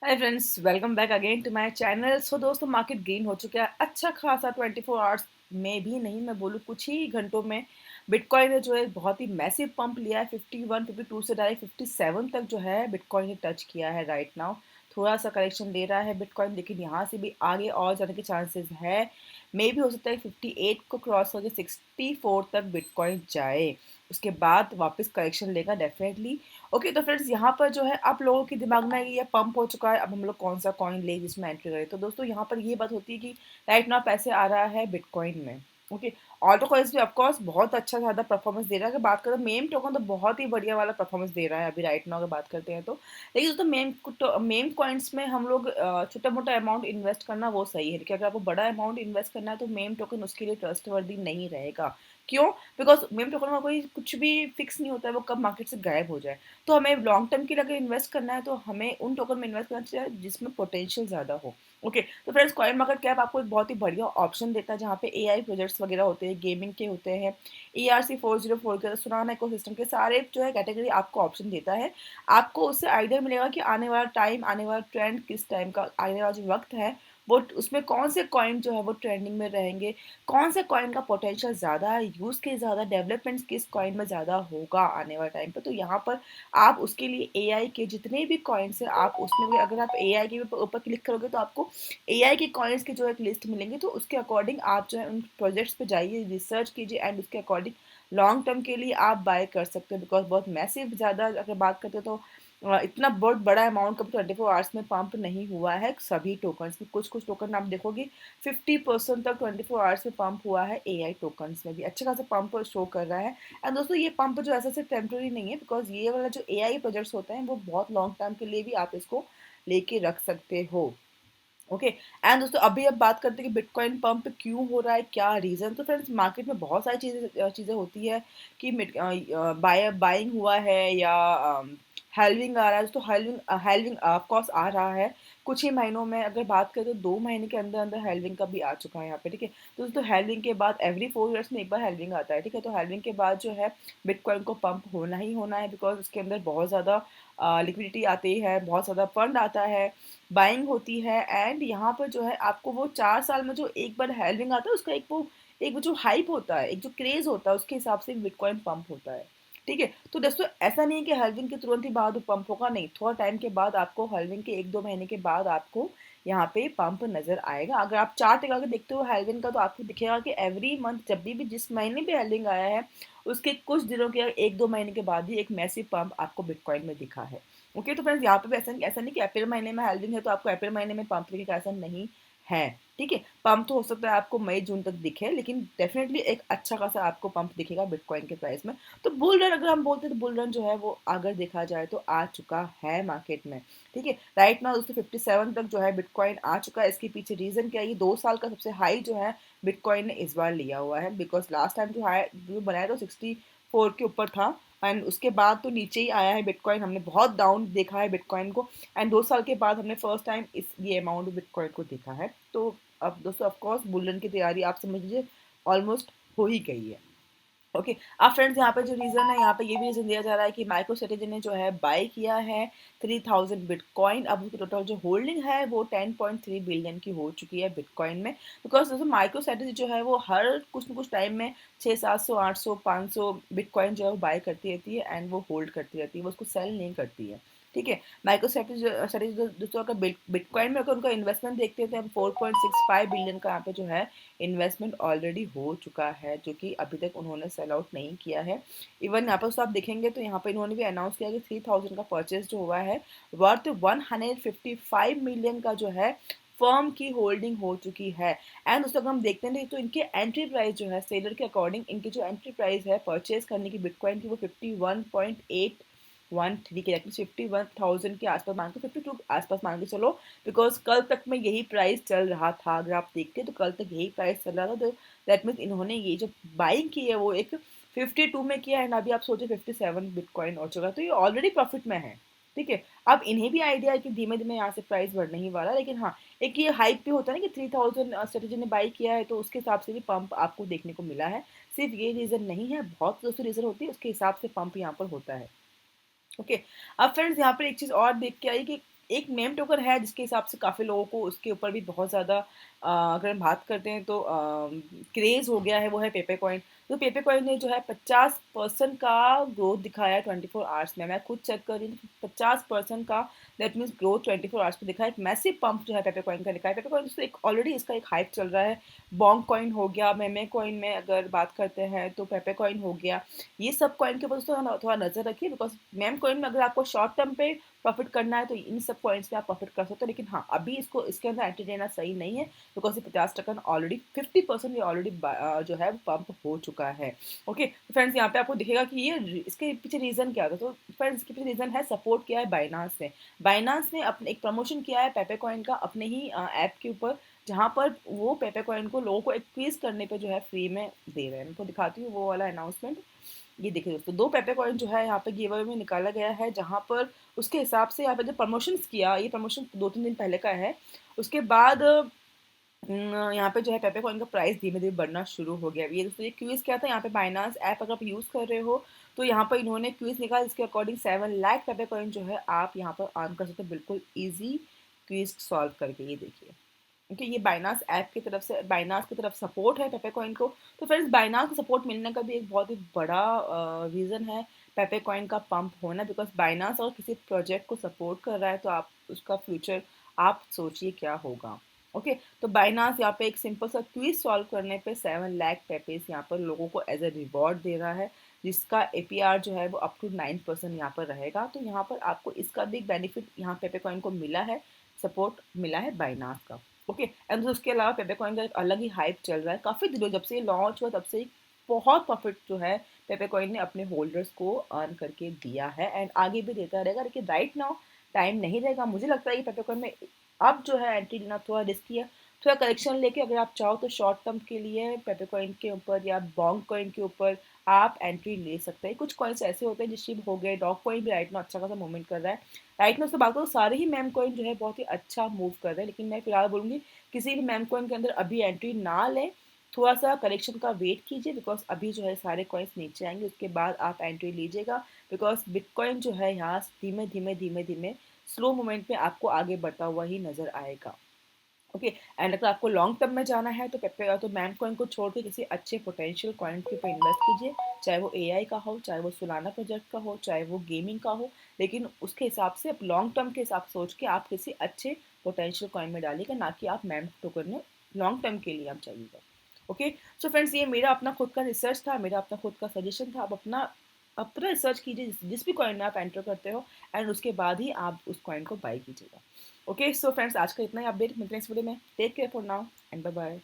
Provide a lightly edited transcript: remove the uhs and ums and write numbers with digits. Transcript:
Hi friends, welcome back again to my channel. So दोस्तों, market gain हो चुका है अच्छा खासा 24 आवर्स में भी नहीं, मैं बोलूँ कुछ ही घंटों में बिटकॉइन ने जो है बहुत ही मैसिव पंप लिया है। 51 52 से डायरेक्ट 57 तक जो है बिटकॉइन ने टच किया है राइट नाउ। थोड़ा सा करेक्शन ले रहा है बिटकॉइन, लेकिन यहाँ से भी आगे और जाने के चांसेस है। मे भी हो सकता है 58 को क्रॉस करके 64 तक बिटकॉइन जाए, उसके बाद वापस करेक्शन लेगा डेफिनेटली। ओके, तो फ्रेंड्स यहाँ पर जो है आप लोगों के दिमाग में ये पंप हो चुका है, अब हम लोग कौन सा कॉइन ले जिसमें एंट्री करें। तो दोस्तों यहाँ पर ये बात होती है कि राइट नाउ पैसे आ रहा है बिटकॉइन में। ओके, ऑल्टो कॉइन्स भी ऑफकोर्स बहुत अच्छा ज़्यादा परफॉर्मेंस दे रहा है। अगर बात करें मेम टोकन तो बहुत ही बढ़िया वाला परफॉर्मेंस दे रहा है अभी राइट नाउ अगर बात करते हैं तो। लेकिन दोस्तों मेम कॉइन्स में हम लोग छोटा मोटा अमाउंट इन्वेस्ट करना वो सही है, लेकिन अगर आपको बड़ा अमाउंट इन्वेस्ट करना है तो मेम टोकन उसके लिए ट्रस्टवर्दी नहीं रहेगा। क्यों? बिकॉज मेम टोकन में कोई कुछ भी फिक्स नहीं होता है वो कब मार्केट से गायब हो जाए। तो हमें लॉन्ग टर्म के लिए अगर इन्वेस्ट करना है तो हमें उन टोकन में इन्वेस्ट करना चाहिए जिसमें पोटेंशियल ज़्यादा हो। ओके, तो फ्रेंड्स कॉइन मार्केट कैप आपको एक बहुत ही बढ़िया ऑप्शन देता है जहाँ पे एआई प्रोजेक्ट्स वगैरह होते हैं, गेमिंग के होते हैं, ERC 404 के सुनाना इकोसिस्टम के सारे जो है कैटेगरी आपको ऑप्शन देता है। आपको उससे आइडिया मिलेगा कि आने वाला टाइम, आने वाला ट्रेंड किस टाइम का, आने वाला जो वक्त है वो उसमें कौन से कॉइन जो है वो ट्रेंडिंग में रहेंगे, कौन से कॉइन का पोटेंशियल ज़्यादा है, यूज़ के ज़्यादा, डेवलपमेंट्स किस कॉइन में ज़्यादा होगा आने वाले टाइम पर। तो यहाँ पर आप उसके लिए एआई के जितने भी कॉइन्स हैं आप उसमें भी, अगर आप एआई के ऊपर क्लिक करोगे तो आपको एआई के कॉइन्स की जो एक लिस्ट मिलेंगी, तो उसके अकॉर्डिंग आप जो है उन प्रोजेक्ट्स पे जाइए, रिसर्च कीजिए एंड उसके अकॉर्डिंग लॉन्ग टर्म के लिए आप बाय कर सकते हो। बिकॉज बहुत मैसिव ज़्यादा अगर बात करते हो तो इतना बहुत बड़ा अमाउंट कभी 24 आवर्स में पंप नहीं हुआ है सभी टोकन्स में। कुछ कुछ टोकन आप देखोगे 50% तक 24 आवर्स में पंप हुआ है। एआई टोकन्स में भी अच्छा खासा पंप शो कर रहा है। एंड दोस्तों ये पंप जो ऐसा सिर्फ टेम्प्रेरी नहीं है, बिकॉज ये वाला जो एआई प्रोजेक्ट्स होते हैं वो बहुत लॉन्ग टर्म के लिए भी आप इसको लेके रख सकते हो। ओके, एंड दोस्तों अभी अब बात करते हैं कि बिटकॉइन पंप क्यों हो रहा है, क्या रीज़न। तो फ्रेंड्स मार्केट में बहुत सारी चीज़ें होती है कि बाइंग हुआ है या हेल्विंग आ रहा है। दोस्तों हेल्विंग हेल्विंग ऑफकोर्स आ रहा है कुछ ही महीनों में। अगर बात करें तो 2 महीने के अंदर अंदर हेल्विंग का भी आ चुका है यहाँ पे, ठीक है। तो दोस्तों हेल्विंग के बाद एवरी 4 ईयर्स में एक बार हेल्विंग आता है, ठीक है। तो हेल्विंग के बाद जो है बिटकॉइन को पंप होना ही होना है, बिकॉज उसके अंदर बहुत ज़्यादा लिक्विडिटी आती है, बहुत ज़्यादा फंड आता है, बाइंग होती है। एंड यहाँ पर जो है आपको वो 4 साल में जो एक बार हेल्विंग आता है उसका एक वो जो हाइप होता है, एक जो क्रेज होता है, उसके हिसाब से बिटकॉइन पंप होता है, ठीक है। तो दोस्तों ऐसा नहीं है कि हेल्विंग के तुरंत ही बाद पंप होगा, नहीं, थोड़ा टाइम के बाद आपको, हेल्विंग के 1-2 महीने के बाद आपको यहाँ पे पंप नजर आएगा। अगर आप चार्ट लगा के देखते हो हेल्विंग का तो आपको दिखेगा कि एवरी मंथ जब भी जिस महीने भी हेल्विंग आया है उसके कुछ दिनों के 1-2 महीने के बाद ही एक मैसिव पंप आपको बिटकॉइन में दिखा है। ओके, तो फ्रेंड्स यहाँ पे भी ऐसा नहीं कि अप्रैल महीने में हेल्विंग है तो आपको अप्रैल महीने में पंप दिखेगा, ऐसा नहीं है, ठीक है। पंप तो हो सकता है आपको मई जून तक दिखे, लेकिन डेफिनेटली एक अच्छा खासा आपको पंप दिखेगा बिटकॉइन के प्राइस में। तो बुल रन अगर हम बोलते हैं तो बुल रन जो है वो अगर देखा जाए तो आ चुका है मार्केट में, ठीक है। राइट नाउ दोस्तों 57 तक जो है बिटकॉइन आ चुका है। इसके पीछे रीजन क्या है, ये 2 साल का सबसे हाई जो है बिटकॉइन ने इस बार लिया हुआ है, बिकॉज लास्ट टाइम जो हाई जो बनाया तो 64 के ऊपर था एंड उसके बाद तो नीचे ही आया है बिटकॉइन। हमने बहुत डाउन देखा है बिटकॉइन को एंड 2 साल के बाद हमने फर्स्ट टाइम ये अमाउंट बिटकॉइन को देखा है। तो अब दोस्तों ऑफकोर्स बुल की तैयारी आप समझ लीजिए ऑलमोस्ट हो ही गई है। ओके, अब फ्रेंड्स यहाँ पे जो रीज़न है, यहाँ पे ये भी रीज़न दिया जा रहा है कि माइक्रो स्ट्रेटेजी ने जो है बाय किया है 3000 बिटकॉइन। अब उसकी टोटल जो होल्डिंग है वो 10.3 बिलियन की हो चुकी है बिटकॉइन में। बिकॉज दोस्तों माइक्रो स्ट्रेटेजी जो है वो हर कुछ न कुछ टाइम में 600 700 800 500 जो है वो बाय करती रहती है एंड वो होल्ड करती रहती है, वो उसको सेल नहीं करती है, ठीक है। माइक्रो स्ट्रेटेजी दोस्तों अगर बिटकॉइन में अगर उनका इन्वेस्टमेंट देखते हैं तो हम 4.65 बिलियन का यहाँ पे जो है इन्वेस्टमेंट ऑलरेडी हो चुका है, जो कि अभी तक उन्होंने सेल आउट नहीं किया है। इवन यहाँ पर तो आप देखेंगे तो यहाँ पर इन्होंने भी अनाउंस किया कि 3000 का परचेज जो हुआ है वर्थ 155 मिलियन का जो है फर्म की होल्डिंग हो चुकी है। एंड उसको अगर हम देखते हैं तो इनके एंट्री प्राइस जो है सेलर के अकॉर्डिंग, इनकी जो एंट्री प्राइस है परचेज करने की बिटकॉइन की वो 51.813 के, 51,000 के आसपास मान के 52 आसपास मान के चलो। बिकॉज कल तक में यही प्राइस चल रहा था, अगर आप देखते तो कल तक यही प्राइस चल रहा था। तो दैट मीन्स इन्होंने ये जो बाइंग की है वो एक 52 में किया है, एंड अभी आप सोचे 57 बिटकॉइन हो चुका है, तो ये ऑलरेडी प्रॉफिट में है, ठीक है। अब इन्हें भी आइडिया है कि धीमे धीमे यहाँ से प्राइस बढ़ने ही वाला है, लेकिन हाँ एक ये हाइप भी होता है ना कि 3000 स्ट्रेटेजी ने बाई किया है तो उसके हिसाब से भी पंप आपको देखने को मिला है। सिर्फ ये रीज़न नहीं है, बहुत दोस्तों रीज़न होती है, उसके हिसाब से पंप यहाँ पर होता है। ओके, अब फ्रेंड्स यहाँ पर एक चीज़ और देख के आई कि एक मेम टोकन है जिसके हिसाब से काफ़ी लोगों को उसके ऊपर भी बहुत ज़्यादा अगर हम बात करते हैं तो क्रेज़ हो गया है, वो है पेपर कॉइन। तो पेपर कॉइन ने जो है 50% का ग्रोथ दिखाया है 24 आवर्स में। मैं खुद चेक कर रही हूँ, 50% का, दैट मीन्स ग्रोथ 24 आवर्स में दिखा है। एक मैसिव पंप जो है पेपर कॉइन का दिखा है। पेपर कॉइन से एक ऑलरेडी इसका एक हाइप चल रहा है। बॉन्ग कॉइन हो गया, मेमे कॉइन में अगर बात करते हैं तो पेपर कॉइन हो गया। ये सब कॉइन के ऊपर दोस्तों थोड़ा नज़र रखिए, बिकॉज मेम कॉइन में अगर आपको शॉर्ट टर्म पे प्रॉफिट करना है तो इन सब पॉइंट्स पे आप प्रॉफिट कर सकते हो, लेकिन हाँ अभी इसको इसके अंदर एंट्री लेना सही नहीं है, बिकॉज ये 50% ऑलरेडी 50% ये ऑलरेडी जो है पंप हो चुका है। ओके तो फ्रेंड्स यहाँ पे आपको दिखेगा कि ये इसके पीछे रीज़न क्या था। तो फ्रेंड्स इसके पीछे रीज़न है, सपोर्ट किया है बाइनांस ने। बाइनांस ने अपने एक प्रमोशन किया है पेपर कॉइन का अपने ही ऐप के ऊपर, जहाँ पर वो पेपर कॉइन को लोगों को एक क्विज करने पे जो है फ्री में दे रहे हैं। मैं आपको दिखाती हूँ वो वाला अनाउंसमेंट। ये देखिए दोस्तों, 2 पेपर कॉइन जो है यहाँ पे गिव अवे में निकाला गया है, जहाँ पर उसके हिसाब से यहाँ पे जो प्रमोशंस किया, ये प्रमोशन 2-3 दिन पहले का है। उसके बाद यहाँ पे जो है पेपर कॉइन का प्राइस धीमे-धीमे बढ़ना शुरू हो गया। ये दोस्तों ये क्विज़ क्या था, यहाँ पे बाइनेंस ऐप अगर आप यूज़ कर रहे हो, तो यहाँ पर इन्होंने क्विज़ निकाला जिसके अकॉर्डिंग 7 लाख पेपर कॉइन जो है आप यहाँ पर अर्न कर सकते हो बिल्कुल ईज़ी क्विज़ सॉल्व करके। ये देखिए। क्योंकि ये बाइनांस ऐप की तरफ से, बाइनांस की तरफ सपोर्ट है पेपर कॉइन को। तो फ्रेंड्स बाइनांस को सपोर्ट मिलने का भी एक बहुत ही बड़ा रीज़न है पेपर कॉइन का पंप होना, बिकॉज बाइनांस अगर किसी प्रोजेक्ट को सपोर्ट कर रहा है तो आप उसका फ्यूचर आप सोचिए क्या होगा। ओके तो बाइनांस यहाँ पे एक सिंपल सा क्विज सॉल्व करने पे 7 लाख पेपेस यहाँ पर लोगों को एज ए रिवॉर्ड दे रहा है, जिसका एपीआर जो है वो अप टू 9% यहाँ पर रहेगा। तो यहाँ पर आपको इसका भी बेनिफिट यहाँ पेपर कॉइन को मिला है, सपोर्ट मिला है बाइनांस का। ओके एंड उसके अलावा पेपर कॉइन का एक अलग ही हाइप चल रहा है काफ़ी दिनों, जब से लॉन्च हुआ तब से ही बहुत प्रॉफिट जो है पेपर कॉइन ने अपने होल्डर्स को अर्न करके दिया है एंड आगे भी देता रहेगा। लेकिन राइट नाउ टाइम नहीं रहेगा, मुझे लगता है कि पेपर कॉइन में अब जो है एंट्री लेना थोड़ा रिस्की है। थोड़ा करेक्शन लेके अगर आप चाहो तो शॉर्ट टर्म के लिए पेपर कॉइन के ऊपर या बॉन्ग कॉइन के ऊपर आप एंट्री ले सकते हैं। कुछ कॉइन्स ऐसे होते हैं, जिस शिप हो गए, डॉग कॉइन भी राइट नाउ अच्छा खासा मूवमेंट कर रहा है। राइट में उससे बात करूँ, सारे ही मैम कॉइन जो है बहुत ही अच्छा मूव कर रहे हैं, लेकिन मैं फिलहाल बोलूँगी किसी भी मैम कॉइन के अंदर अभी एंट्री ना लें, थोड़ा सा करेक्शन का वेट कीजिए, बिकॉज अभी जो है सारे कॉइन्स नीचे आएंगे, उसके बाद आप एंट्री लीजिएगा। बिकॉज बिटकॉइन जो है यहाँ धीमे धीमे धीमे धीमे स्लो मोमेंट में आपको आगे बढ़ता हुआ ही नजर आएगा। ओके एंड अगर आपको लॉन्ग टर्म में जाना है तो पेपर तो मैम कॉइन को छोड़ के किसी अच्छे पोटेंशियल कॉइन के ऊपर इन्वेस्ट कीजिए, चाहे वो एआई का हो, चाहे वो सोलाना प्रोजेक्ट का हो, चाहे वो गेमिंग का हो, लेकिन उसके हिसाब से आप लॉन्ग टर्म के हिसाब से सोच के आप किसी अच्छे पोटेंशियल कॉइन में डालिएगा, ना कि आप मैम टोकन में लॉन्ग टर्म के लिए आप जाइएगा। ओके सो फ्रेंड्स, ये मेरा अपना खुद का रिसर्च था, मेरा अपना खुद का सजेशन था। आप अपना अपना रिसर्च कीजिए जिस भी कॉइन में आप एंटर करते हो एंड उसके बाद ही आप उस कॉइन को बाई कीजिएगा। ओके सो फ्रेंड्स, आज का इतना ही अपडेट, मिलते हैं इस वीडियो में। Take care for now and bye bye.